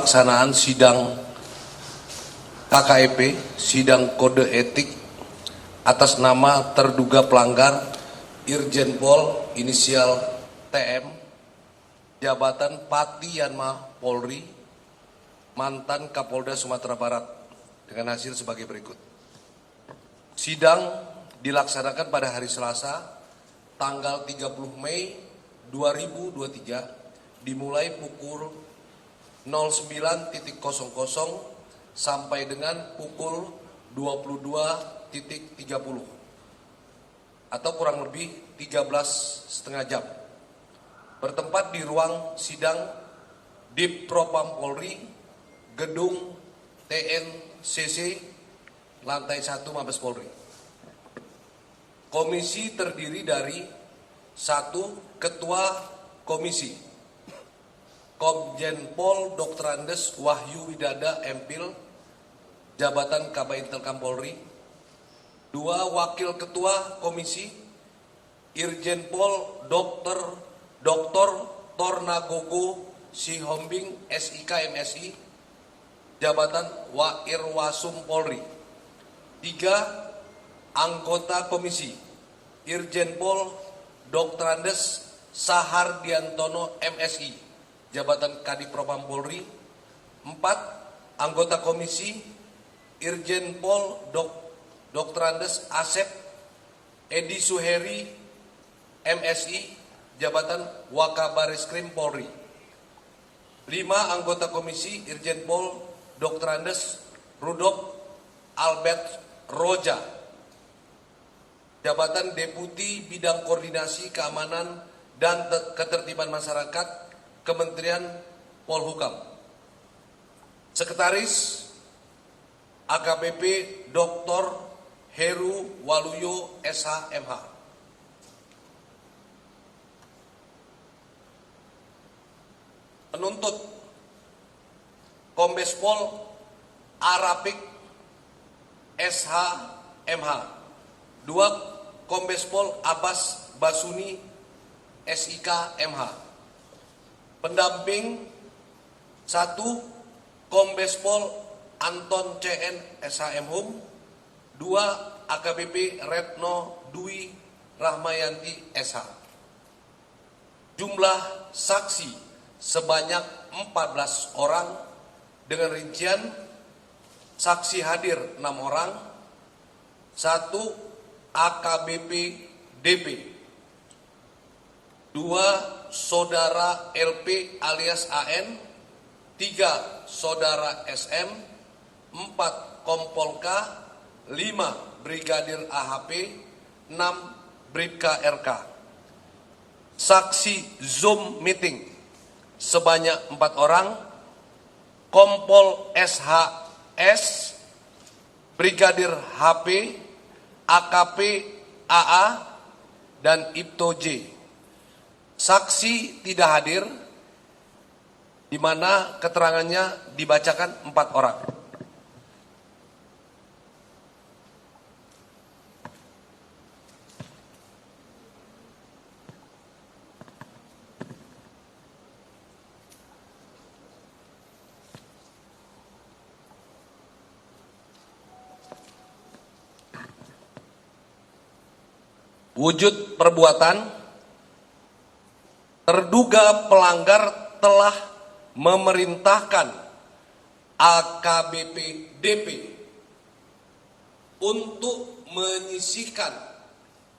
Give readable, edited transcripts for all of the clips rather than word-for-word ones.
pelaksanaan sidang KKEP, sidang kode etik atas nama terduga pelanggar Irjen Pol inisial TM, jabatan Pati Yanma Polri, mantan Kapolda Sumatera Barat, dengan hasil sebagai berikut. Sidang dilaksanakan pada hari Selasa, tanggal 30 Mei 2023, dimulai pukul 09.00 sampai dengan pukul 22.30 atau kurang lebih 13,5 jam. Bertempat di ruang sidang Dipropam Polri, Gedung TNCC, lantai 1 Mabes Polri. Komisi terdiri dari 1. Ketua Komisi Komjen Pol Dr. Andes Wahyu Widada MPhil, jabatan Kabintelkam Polri. 2. Wakil Ketua Komisi Irjen Pol Dr. Tornagogo Sihombing SIK MSI, jabatan Wairwasum Polri. 3. Anggota Komisi Irjen Pol Dr. Andes Sahardiantono MSI, jabatan Kadipropam Polri. 4. Anggota Komisi Irjen Pol Dr. Andes Asep Edi Suheri MSI, jabatan Wakabaris-Krim Polri. 5. Anggota Komisi Irjen Pol Dr. Andes Rudolf Albert Roja, jabatan Deputi Bidang Koordinasi Keamanan dan Ketertiban Masyarakat, Kementerian Polhukam. Sekretaris AKBP Dr. Heru Waluyo SHMH. Penuntut Kombes Pol Arapik SHMH. 2. Kombes Pol Abbas Basuni SIK MH. Pendamping 1. Kombes Pol Anton CN SHM Hum. 2. AKBP Retno Dwi Rahmayanti SH. Jumlah saksi sebanyak 14 orang dengan rincian saksi hadir 6 orang. 1. AKBP DP. 2. Saudara LP alias AN. 3. Saudara SM. 4. Kompol K. 5. Brigadir AHP. 6. Bribka RK. Saksi Zoom meeting sebanyak 4 orang. Kompol SHS, Brigadir HP, AKP AA, dan Ibto J. Saksi tidak hadir, di mana keterangannya dibacakan 4 orang. Wujud perbuatan: terduga pelanggar telah memerintahkan AKBP DP untuk menyisihkan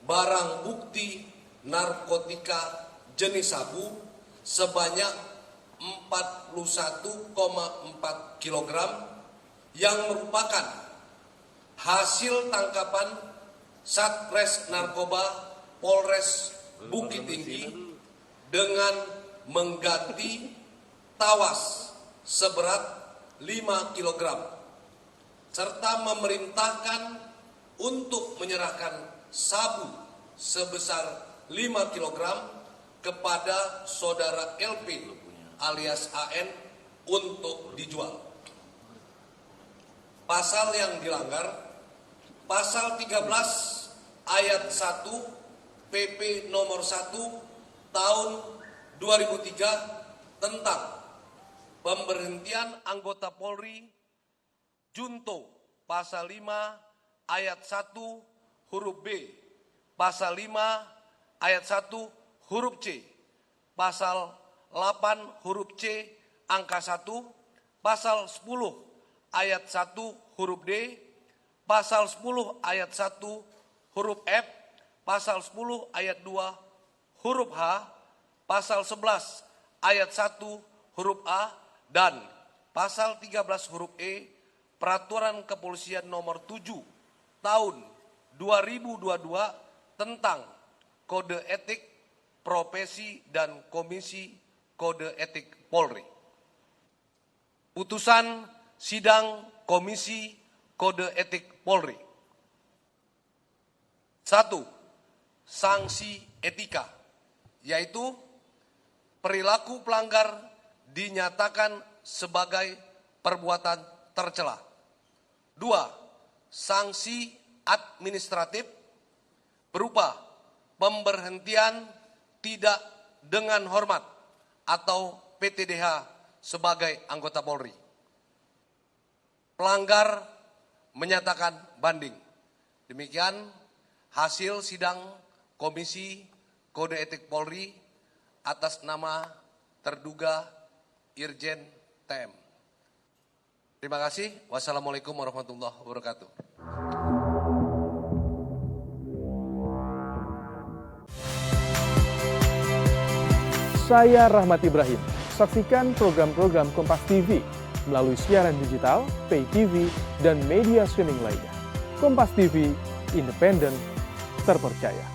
barang bukti narkotika jenis sabu sebanyak 41,4 kg yang merupakan hasil tangkapan Satres Narkoba Polres Bukit Tinggi dengan mengganti tawas seberat 5 kg serta memerintahkan untuk menyerahkan sabu sebesar 5 kg kepada saudara LP alias AN untuk dijual. Pasal yang dilanggar: Pasal 13 ayat 1 PP nomor 1 tahun 2003 tentang Pemberhentian anggota Polri junto pasal 5 ayat 1 huruf B, pasal 5 ayat 1 huruf C, pasal 8 huruf C angka 1, pasal 10 ayat 1 huruf D, pasal 10 ayat 1 huruf F, pasal 10 ayat 2 huruf H, pasal 11 ayat 1 huruf A, dan pasal 13 huruf E Peraturan Kepolisian Nomor 7 Tahun 2022 tentang Kode Etik Profesi dan Komisi Kode Etik Polri. Putusan Sidang Komisi Kode Etik Polri. 1. Sanksi etika, yaitu perilaku pelanggar dinyatakan sebagai perbuatan tercela. 2. Sanksi administratif berupa pemberhentian tidak dengan hormat atau PTDH sebagai anggota Polri. Pelanggar menyatakan banding. Demikian hasil sidang Komisi Kode Etik Polri atas nama terduga Irjen TM. Terima kasih. Wassalamualaikum warahmatullahi wabarakatuh. Saya Rahmat Ibrahim. Saksikan program-program Kompas TV melalui siaran digital, pay TV, dan media streaming lainnya. Kompas TV, independen, terpercaya.